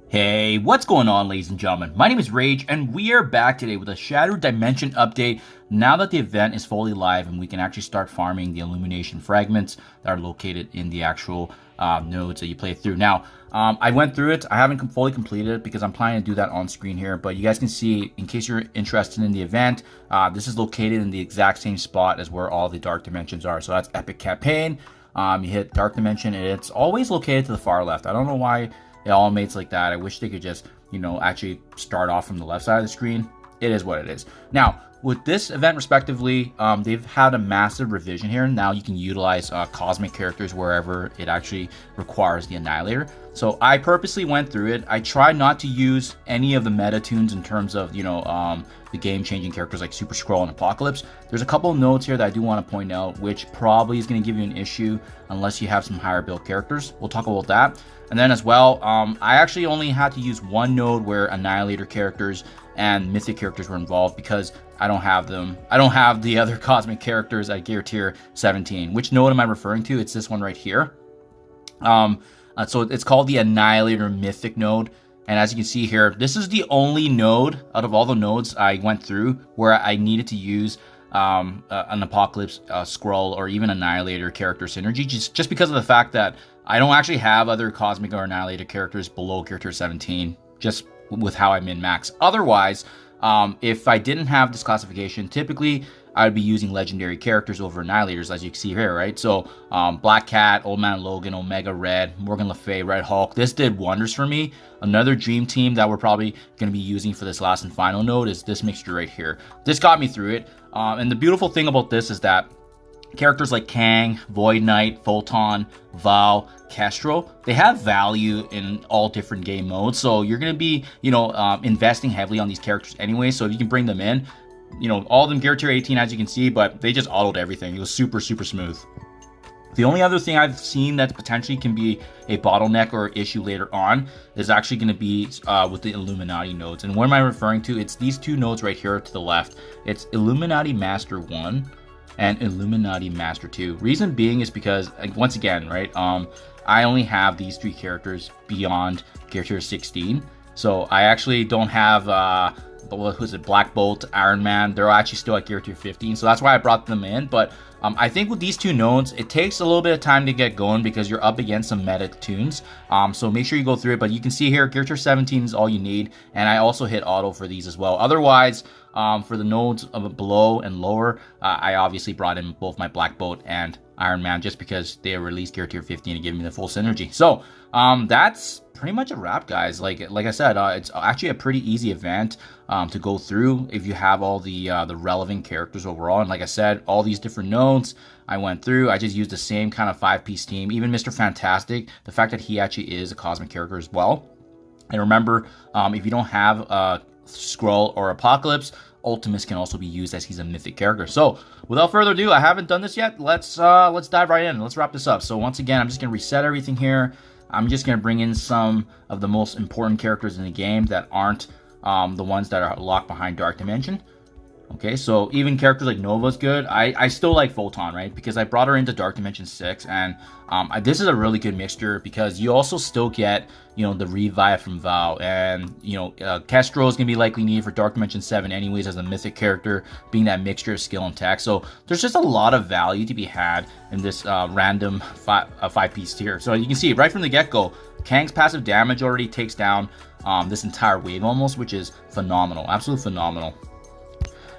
Hey, what's going on, ladies and gentlemen? My name is Rage, and we are back today with a Shattered Dimension update now that the event is fully live and we can actually start farming the illumination fragments that are located in the actual nodes that you play through. Now, I went through it. I haven't fully completed it because I'm planning to do that on screen here, but you guys can see, in case you're interested in the event, this is located in the exact same spot as where all the dark dimensions are. So that's Epic Campaign. You hit Dark Dimension, and it's always located to the far left. I don't know why it all mates like that. I wish they could just, actually start off from the left side of the screen. It is what it is. Now, with this event respectively, they've had a massive revision here. Now you can utilize cosmic characters wherever it actually requires the Annihilator. So I purposely went through it. I tried not to use any of the meta tunes in terms of, the game-changing characters like Super Skrull and Apocalypse. There's a couple of nodes here that I do want to point out, which probably is going to give you an issue unless you have some higher build characters. We'll talk about that. And then as well, I actually only had to use one node where Annihilator characters and Mythic characters were involved because I don't have them. I don't have the other cosmic characters at Gear Tier 17. Which node am I referring to? It's this one right here. So it's called the Annihilator Mythic node. And as you can see here, this is the only node out of all the nodes I went through where I needed to use an Apocalypse, Skrull, or even Annihilator character synergy, just because of the fact that I don't actually have other Cosmic or Annihilator characters below Character 17, just with how I min-max. Otherwise, if I didn't have this classification, typically I would be using legendary characters over Annihilators, as you can see here, right? So, Black Cat, Old Man Logan, Omega Red, Morgan Le Fay, Red Hulk. This did wonders for me. Another dream team that we're probably going to be using for this last and final node is this mixture right here. This got me through it. And the beautiful thing about this is that characters like Kang, Void Knight, Photon, Val, Kestrel, they have value in all different game modes. So you're going to be, investing heavily on these characters anyway. So if you can bring them in, all of them Gear Tier 18, as you can see, but they just autoed everything. It was super, super smooth. The only other thing I've seen that potentially can be a bottleneck or issue later on is actually going to be with the Illuminati nodes. And what am I referring to? It's these two nodes right here to the left. It's Illuminati Master 1 and Illuminati Master 2. Reason being is because, once again, right, I only have these three characters beyond Gear Tier 16. So I actually don't have who's it, Black Bolt, Iron Man. They're actually still at Gear Tier 15, so that's why I brought them in. But I think with these two nodes, it takes a little bit of time to get going because you're up against some meta tunes. So make sure you go through it. But you can see here, Gear Tier 17 is all you need, and I also hit auto for these as well. Otherwise, for the nodes below and lower, I obviously brought in both my Black Bolt and Iron Man just because they released Gear Tier 15 to give me the full synergy. So that's pretty much a wrap, guys. Like I said, it's actually a pretty easy event to go through if you have all the relevant characters overall. And like I said, all these different nodes I went through, I just used the same kind of 5-piece team. Even Mr. Fantastic, the fact that he actually is a cosmic character as well. And remember, if you don't have Skrull or Apocalypse, Ultimus can also be used as he's a mythic character. So without further ado, I haven't done this yet. Let's dive right in. Let's wrap this up. So once again, I'm just gonna reset everything here. I'm just going to bring in some of the most important characters in the game that aren't the ones that are locked behind Dark Dimension. Okay, so even characters like Nova's good. I still like Photon, right? Because I brought her into Dark Dimension 6, and this is a really good mixture because you also still get, the revive from Val, and, Kestrel is going to be likely needed for Dark Dimension 7 anyways as a mythic character, being that mixture of skill and tech. So there's just a lot of value to be had in this random 5-piece tier. So you can see right from the get-go, Kang's passive damage already takes down this entire wave almost, which is phenomenal, absolutely phenomenal.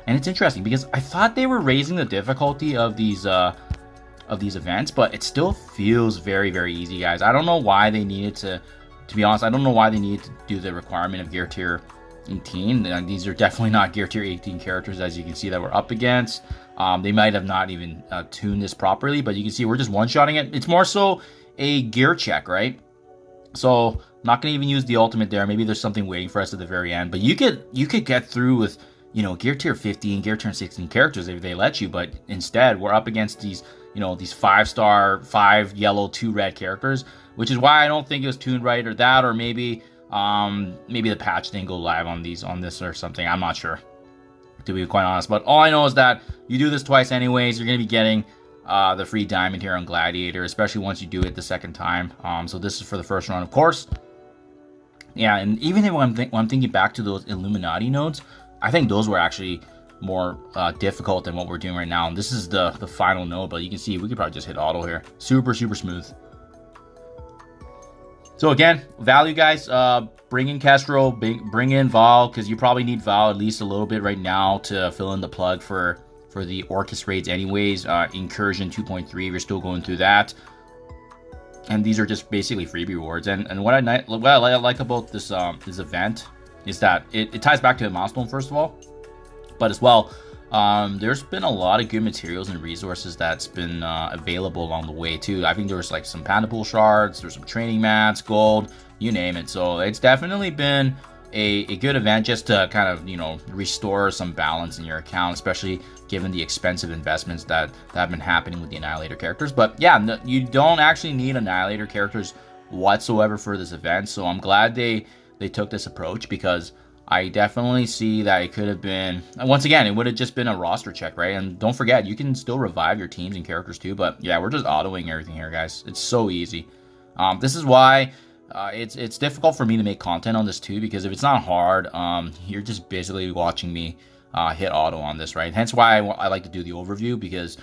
And it's interesting because I thought they were raising the difficulty of these events, but it still feels very, very easy, guys. I don't know why they needed to be honest, I don't know why they needed to do the requirement of Gear Tier 18. These are definitely not Gear Tier 18 characters, as you can see, that we're up against. They might have not even tuned this properly, but you can see we're just one-shotting it. It's more so a gear check, right? So I'm not going to even use the ultimate there. Maybe there's something waiting for us at the very end, but you could get through with, Gear Tier 15, Gear Tier 16 characters if they let you, but instead we're up against these, these 5-star, 5 yellow, 2 red characters, which is why I don't think it was tuned right, or that, or maybe the patch didn't go live on this or something. I'm not sure, to be quite honest, but all I know is that you do this twice anyways, you're going to be getting the free diamond here on Gladiator, especially once you do it the second time. So this is for the first run, of course. Yeah, and even when I'm thinking back to those Illuminati nodes, I think those were actually more difficult than what we're doing right now. And this is the final node, but you can see we could probably just hit auto here. Super smooth. So again, value guys, bring in KRULL, bring in Val, because you probably need Val at least a little bit right now to fill in the plug for the Orcus raids anyways. Incursion 2.3 if you're still going through that. And these are just basically freebie rewards. And what I like about this this event is that it ties back to the milestone first of all, but as well, there's been a lot of good materials and resources that's been available along the way too. I think there was like some Panda Pool shards, there's some training mats, gold, you name it. So it's definitely been a good event just to kind of, you know, restore some balance in your account, especially given the expensive investments that have been happening with the Annihilator characters. But yeah, no, you don't actually need Annihilator characters whatsoever for this event. So I'm glad they took this approach, because I definitely see that it could have been, once again, it would have just been a roster check, right? And don't forget, you can still revive your teams and characters too. But yeah, we're just autoing everything here, guys. It's so easy. This is why it's difficult for me to make content on this too, because if it's not hard, you're just basically watching me hit auto on this, right? Hence why I like to do the overview, because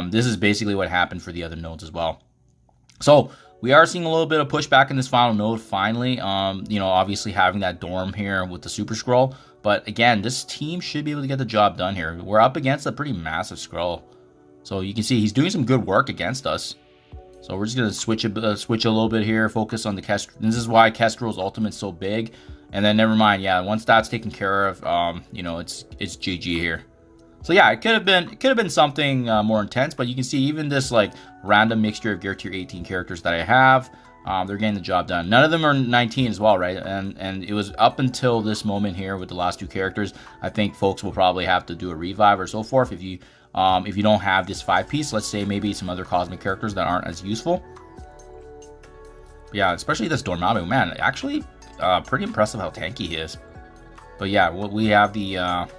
this is basically what happened for the other nodes as well. So we are seeing a little bit of pushback in this final node finally. You know, obviously having that dorm here with the Super SKRULL. But again, this team should be able to get the job done here. We're up against a pretty massive SKRULL. So you can see he's doing some good work against us. So we're just going to switch a little bit here, focus on the KRULL. This is why KRULL's ultimate's so big. And then never mind, yeah, once that's taken care of, you know, it's GG here. So yeah, it could have been something more intense, but you can see even this like random mixture of gear tier 18 characters that I have, they're getting the job done. None of them are 19 as well, right? And it was up until this moment here with the last two characters. I think folks will probably have to do a revive or so forth if you don't have this 5-piece. Let's say maybe some other cosmic characters that aren't as useful. But yeah, especially this Dormammu, man, actually pretty impressive how tanky he is. But yeah, we have the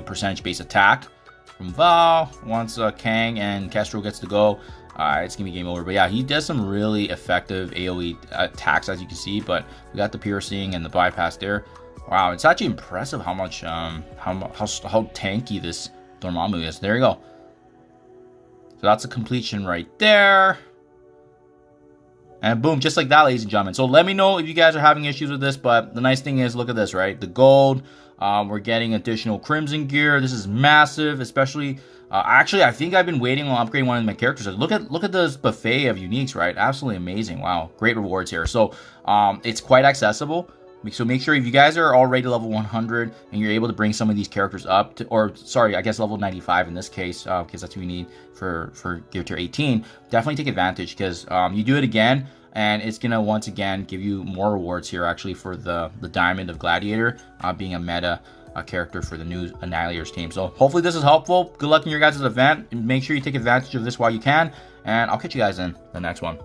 percentage-based attack from Val. Once Kang and KRULL gets to go, it's gonna be game over. But yeah, he does some really effective AoE attacks, as you can see. But we got the piercing and the bypass there. Wow, it's actually impressive how much how tanky this Dormammu is. There you go. So that's a completion right there. And boom, just like that, ladies and gentlemen. So let me know if you guys are having issues with this. But the nice thing is, look at this, right? The gold. We're getting additional Crimson gear. This is massive, especially. Actually, I think I've been waiting on upgrading one of my characters. Look at this buffet of uniques, right? Absolutely amazing. Wow, great rewards here. So it's quite accessible. So make sure if you guys are already level 100 and you're able to bring some of these characters up to, or sorry, I guess level 95 in this case, because that's what we need for gear tier 18. Definitely take advantage, because you do it again, and it's gonna once again give you more rewards here actually for the Diamond of Gladiator being a meta character for the new Annihilators team. So hopefully this is helpful. Good luck in your guys' event, and make sure you take advantage of this while you can, and I'll catch you guys in the next one.